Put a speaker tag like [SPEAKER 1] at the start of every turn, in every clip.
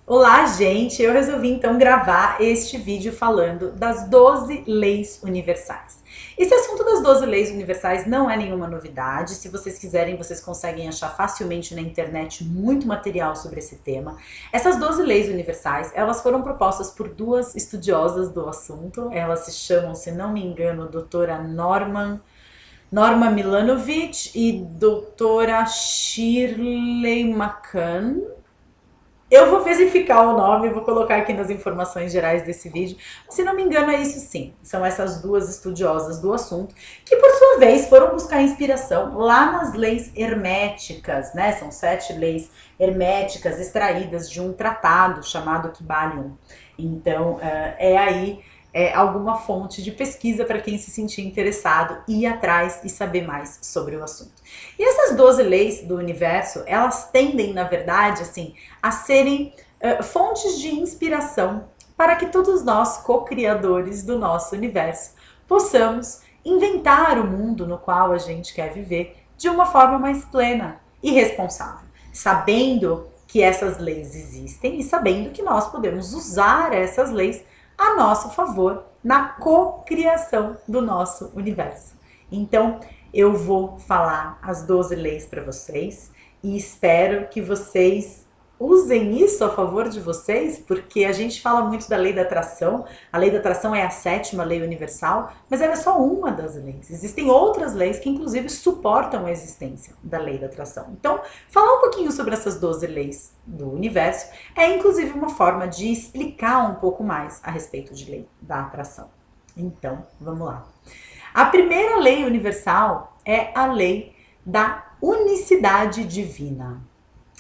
[SPEAKER 1] Olá, gente! Eu resolvi então gravar este vídeo falando das 12 leis universais. Esse assunto das 12 leis universais não é nenhuma novidade. Se vocês quiserem, vocês conseguem achar facilmente na internet muito material sobre esse tema. Essas 12 leis universais, elas foram propostas por duas estudiosas do assunto. Elas se chamam, se não me engano, doutora Norma Milanovic e doutora Shirley McCann. Eu vou verificar o nome, vou colocar aqui nas informações gerais desse vídeo. Se não me engano, é isso sim. São essas duas estudiosas do assunto, que por sua vez foram buscar inspiração lá nas leis herméticas, né? São 7 leis herméticas extraídas de um tratado chamado Kybalion. Então, alguma fonte de pesquisa para quem se sentir interessado ir atrás e saber mais sobre o assunto. E essas 12 leis do universo, elas tendem, na verdade, assim, a serem fontes de inspiração para que todos nós, co-criadores do nosso universo, possamos inventar o mundo no qual a gente quer viver de uma forma mais plena e responsável, sabendo que essas leis existem e sabendo que nós podemos usar essas leis a nosso favor na cocriação do nosso universo. Então, eu vou falar as 12 leis para vocês e espero que vocês usem isso a favor de vocês, porque a gente fala muito da lei da atração. A lei da atração é a 7ª lei universal, mas ela é só uma das leis. Existem outras leis que inclusive suportam a existência da lei da atração. Então, falar um pouquinho sobre essas 12 leis do universo é inclusive uma forma de explicar um pouco mais a respeito de lei da atração. Então, vamos lá. A primeira lei universal é a lei da unicidade divina.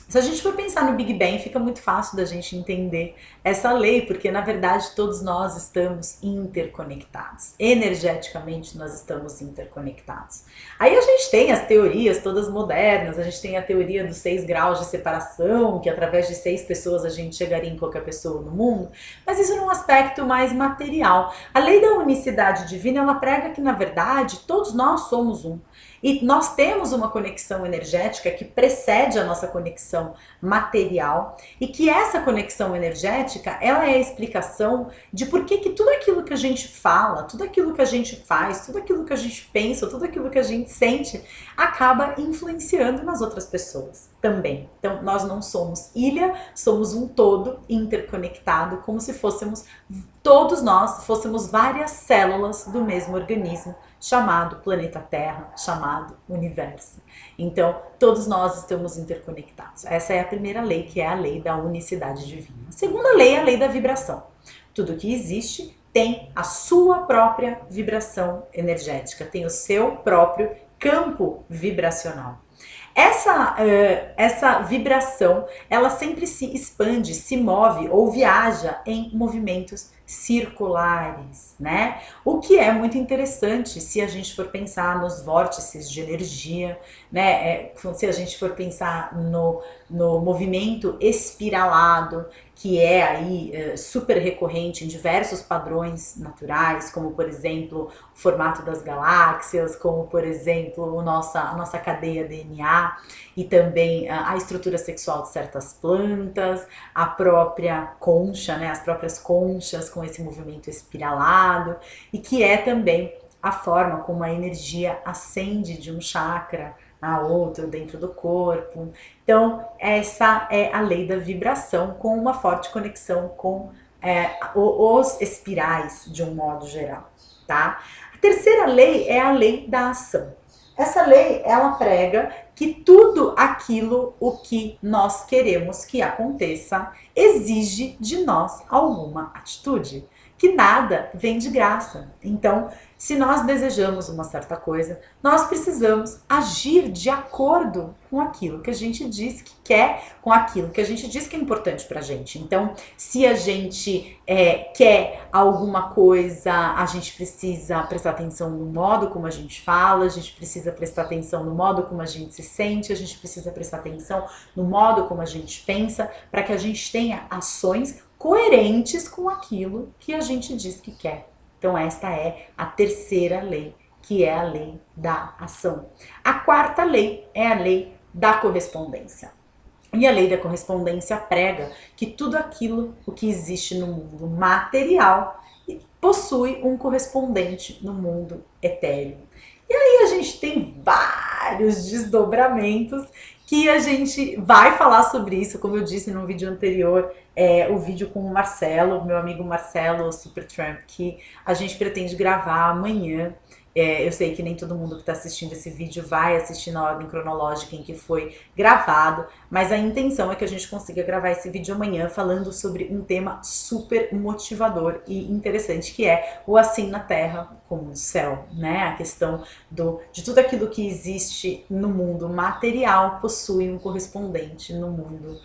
[SPEAKER 1] Se a gente for pensar no Big Bang, fica muito fácil da gente entender essa lei, porque na verdade todos nós estamos interconectados. Energeticamente nós estamos interconectados. Aí a gente tem as teorias todas modernas, a gente tem a teoria dos 6 graus de separação, que através de 6 pessoas a gente chegaria em qualquer pessoa no mundo, mas isso num aspecto mais material. A lei da unicidade divina, ela prega que na verdade todos nós somos um. E nós temos uma conexão energética que precede a nossa conexão material e que essa conexão energética, ela é a explicação de por que tudo aquilo que a gente fala, tudo aquilo que a gente faz, tudo aquilo que a gente pensa, tudo aquilo que a gente sente, acaba influenciando nas outras pessoas também. Então, nós não somos ilha, somos um todo interconectado, como se fôssemos, todos nós, fôssemos várias células do mesmo organismo, chamado planeta Terra, chamado universo. Então, todos nós estamos interconectados. Essa é a primeira lei, que é a lei da unicidade divina. A segunda lei é a lei da vibração. Tudo que existe tem a sua própria vibração energética, tem o seu próprio campo vibracional. Essa vibração, ela sempre se expande, se move ou viaja em movimentos circulares, né? O que é muito interessante se a gente for pensar nos vórtices de energia, né? Se a gente for pensar no movimento espiralado, que é aí super recorrente em diversos padrões naturais, como por exemplo o formato das galáxias, como por exemplo a nossa cadeia DNA e também a estrutura sexual de certas plantas, a própria concha, né, as próprias conchas com esse movimento espiralado, e que é também a forma como a energia ascende de um chakra a outro dentro do corpo. Então, essa é a lei da vibração, com uma forte conexão com os espirais, de um modo geral, tá? A terceira lei é a lei da ação. Essa lei, ela prega que tudo aquilo o que nós queremos que aconteça exige de nós alguma atitude, que nada vem de graça. Então, se nós desejamos uma certa coisa, nós precisamos agir de acordo com aquilo que a gente diz que quer, com aquilo que a gente diz que é importante pra gente. Então, se a gente quer alguma coisa, a gente precisa prestar atenção no modo como a gente fala, a gente precisa prestar atenção no modo como a gente se sente, a gente precisa prestar atenção no modo como a gente pensa, para que a gente tenha ações coerentes com aquilo que a gente diz que quer. Então, esta é a terceira lei, que é a lei da ação. A quarta lei é a lei da correspondência. E a lei da correspondência prega que tudo aquilo o que existe no mundo material possui um correspondente no mundo etéreo. E aí a gente tem vários desdobramentos que a gente vai falar sobre isso, como eu disse no vídeo anterior, o vídeo com o Marcelo, meu amigo Marcelo Supertramp, que a gente pretende gravar amanhã. Eu sei que nem todo mundo que está assistindo esse vídeo vai assistir na ordem cronológica em que foi gravado, mas a intenção é que a gente consiga gravar esse vídeo amanhã falando sobre um tema super motivador e interessante, que é o assim na Terra como no céu, né? A questão de tudo aquilo que existe no mundo material possui um correspondente no mundo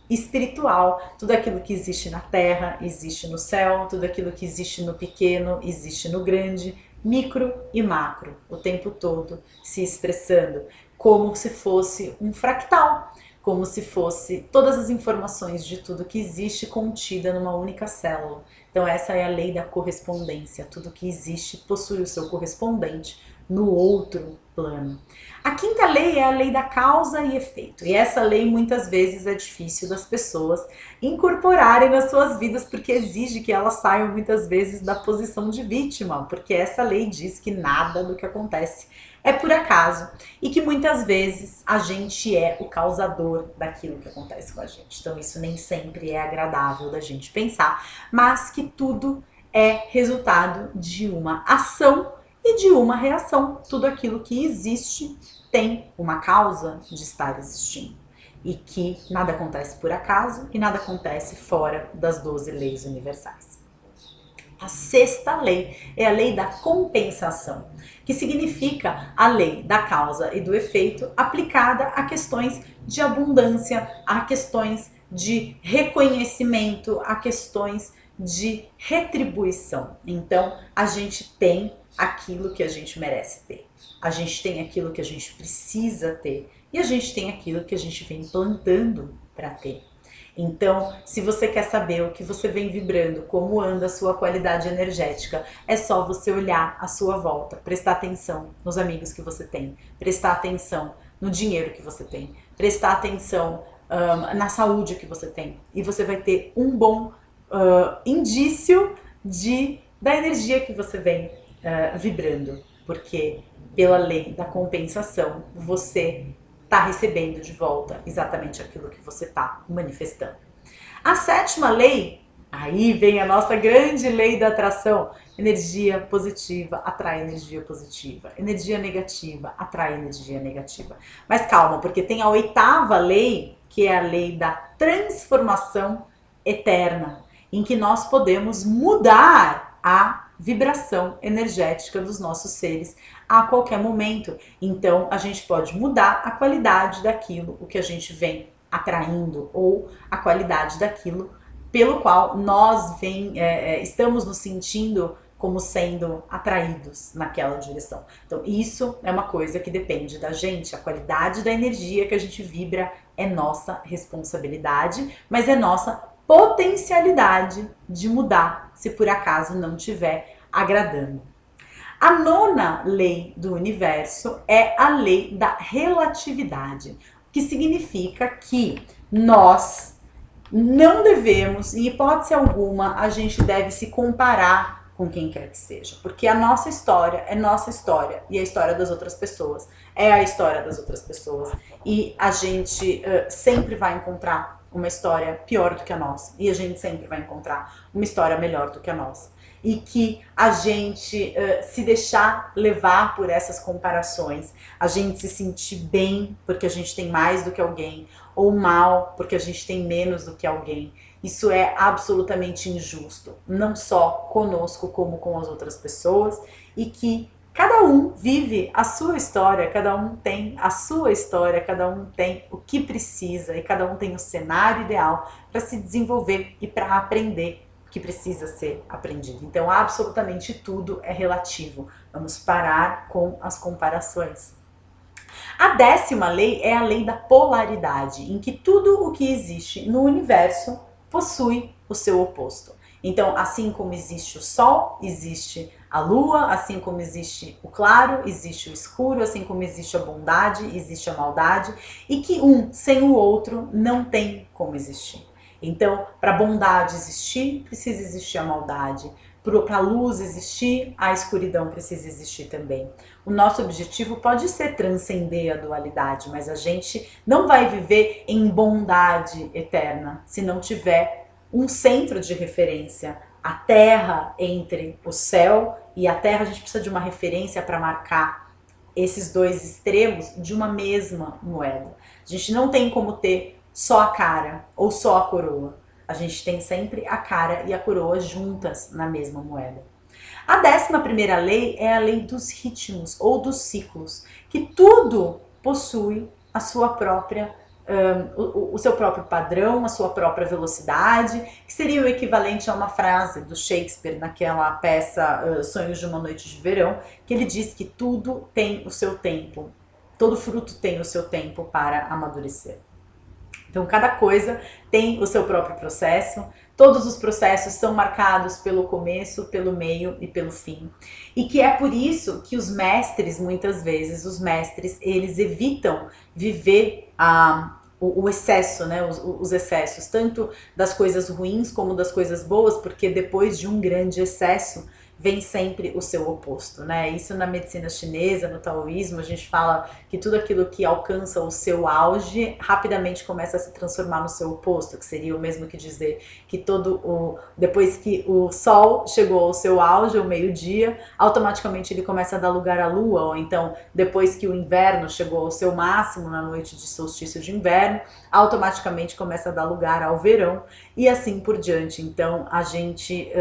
[SPEAKER 1] espiritual. Tudo aquilo que existe na Terra existe no céu, tudo aquilo que existe no pequeno existe no grande, micro e macro, o tempo todo se expressando como se fosse um fractal, como se fosse todas as informações de tudo que existe contida numa única célula. Então essa é a lei da correspondência, tudo que existe possui o seu correspondente no outro plano. A quinta lei é a lei da causa e efeito, e essa lei muitas vezes é difícil das pessoas incorporarem nas suas vidas, porque exige que elas saiam muitas vezes da posição de vítima, porque essa lei diz que nada do que acontece é por acaso e que muitas vezes a gente é o causador daquilo que acontece com a gente. Então isso nem sempre é agradável da gente pensar, mas que tudo é resultado de uma ação e de uma reação. Tudo aquilo que existe tem uma causa de estar existindo. E que nada acontece por acaso e nada acontece fora das 12 leis universais. A sexta lei é a lei da compensação, que significa a lei da causa e do efeito aplicada a questões de abundância, a questões de reconhecimento, a questões de retribuição. Então, a gente tem aquilo que a gente merece ter. A gente tem aquilo que a gente precisa ter. E a gente tem aquilo que a gente vem plantando para ter. Então, se você quer saber o que você vem vibrando, como anda a sua qualidade energética, é só você olhar à sua volta, prestar atenção nos amigos que você tem, prestar atenção no dinheiro que você tem, prestar atenção na saúde que você tem. E você vai ter um bom indício da energia que você vem vibrando, porque pela lei da compensação você está recebendo de volta exatamente aquilo que você está manifestando. A sétima lei, aí vem a nossa grande lei da atração. Energia positiva atrai energia positiva. Energia negativa atrai energia negativa. Mas calma, porque tem a oitava lei, que é a lei da transformação eterna, em que nós podemos mudar a vibração energética dos nossos seres a qualquer momento. Então a gente pode mudar a qualidade daquilo o que a gente vem atraindo ou a qualidade daquilo pelo qual nós estamos nos sentindo como sendo atraídos naquela direção. Então isso é uma coisa que depende da gente, a qualidade da energia que a gente vibra é nossa responsabilidade, mas é nossa potencialidade de mudar se por acaso não estiver agradando. A nona lei do universo é a lei da relatividade, que significa que nós não devemos, em hipótese alguma, a gente deve se comparar com quem quer que seja, porque a nossa história é nossa história e a história das outras pessoas é a história das outras pessoas e a gente sempre vai encontrar uma história pior do que a nossa e a gente sempre vai encontrar uma história melhor do que a nossa. E que a gente se deixar levar por essas comparações, a gente se sentir bem porque a gente tem mais do que alguém, ou mal porque a gente tem menos do que alguém, isso é absolutamente injusto, não só conosco como com as outras pessoas, e que cada um vive a sua história, cada um tem a sua história, cada um tem o que precisa e cada um tem o cenário ideal para se desenvolver e para aprender que precisa ser aprendido. Então, absolutamente tudo é relativo. Vamos parar com as comparações. A décima lei é a lei da polaridade, em que tudo o que existe no universo possui o seu oposto. Então, assim como existe o sol, existe a lua, assim como existe o claro, existe o escuro, assim como existe a bondade, existe a maldade, e que um sem o outro não tem como existir. Então, para a bondade existir, precisa existir a maldade. Para a luz existir, a escuridão precisa existir também. O nosso objetivo pode ser transcender a dualidade, mas a gente não vai viver em bondade eterna se não tiver um centro de referência. A terra entre o céu e a terra, a gente precisa de uma referência para marcar esses dois extremos de uma mesma moeda. A gente não tem como ter só a cara ou só a coroa. A gente tem sempre a cara e a coroa juntas na mesma moeda. A 11ª lei é a lei dos ritmos ou dos ciclos, que tudo possui a sua própria o seu próprio padrão, a sua própria velocidade, que seria o equivalente a uma frase do Shakespeare naquela peça Sonhos de uma Noite de Verão, que ele diz que tudo tem o seu tempo, todo fruto tem o seu tempo para amadurecer. Então, cada coisa tem o seu próprio processo, todos os processos são marcados pelo começo, pelo meio e pelo fim. E que é por isso que os mestres, muitas vezes, eles evitam viver o excesso, né? Os excessos, tanto das coisas ruins como das coisas boas, porque depois de um grande excesso, vem sempre o seu oposto, né? Isso na medicina chinesa, no taoísmo, a gente fala que tudo aquilo que alcança o seu auge rapidamente começa a se transformar no seu oposto, que seria o mesmo que dizer que depois que o sol chegou ao seu auge, ao meio-dia, automaticamente ele começa a dar lugar à lua, ou então depois que o inverno chegou ao seu máximo na noite de solstício de inverno, automaticamente começa a dar lugar ao verão e assim por diante. Então a gente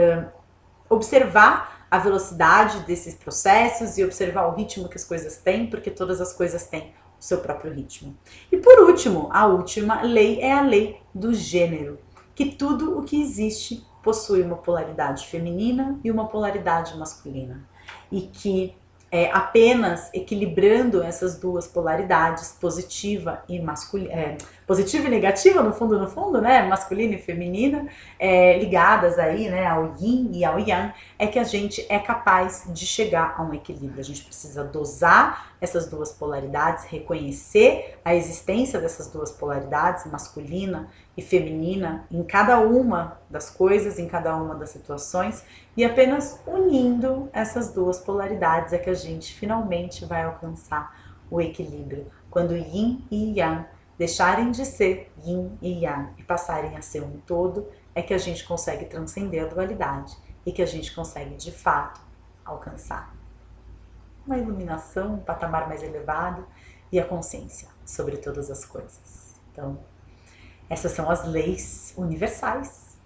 [SPEAKER 1] observar a velocidade desses processos e observar o ritmo que as coisas têm, porque todas as coisas têm o seu próprio ritmo. E por último, a última lei é a lei do gênero, que tudo o que existe possui uma polaridade feminina e uma polaridade masculina, e que apenas equilibrando essas duas polaridades, positiva e positiva e negativa, no fundo, né, masculina e feminina, ligadas aí, né, ao yin e ao yang, é que a gente é capaz de chegar a um equilíbrio. A gente precisa dosar essas duas polaridades, reconhecer a existência dessas duas polaridades, masculina e feminina, em cada uma das coisas, em cada uma das situações, e apenas unindo essas duas polaridades é que a gente finalmente vai alcançar o equilíbrio. Quando yin e yang deixarem de ser yin e yang e passarem a ser um todo, é que a gente consegue transcender a dualidade e que a gente consegue, de fato, alcançar uma iluminação, um patamar mais elevado e a consciência sobre todas as coisas. Então, essas são as leis universais.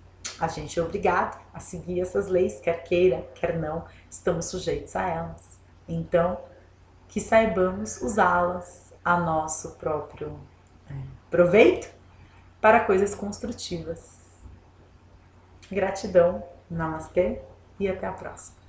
[SPEAKER 1] A gente é obrigado a seguir essas leis, quer queira, quer não, estamos sujeitos a elas. Então, que saibamos usá-las a nosso próprio proveito para coisas construtivas. Gratidão, namastê e até a próxima.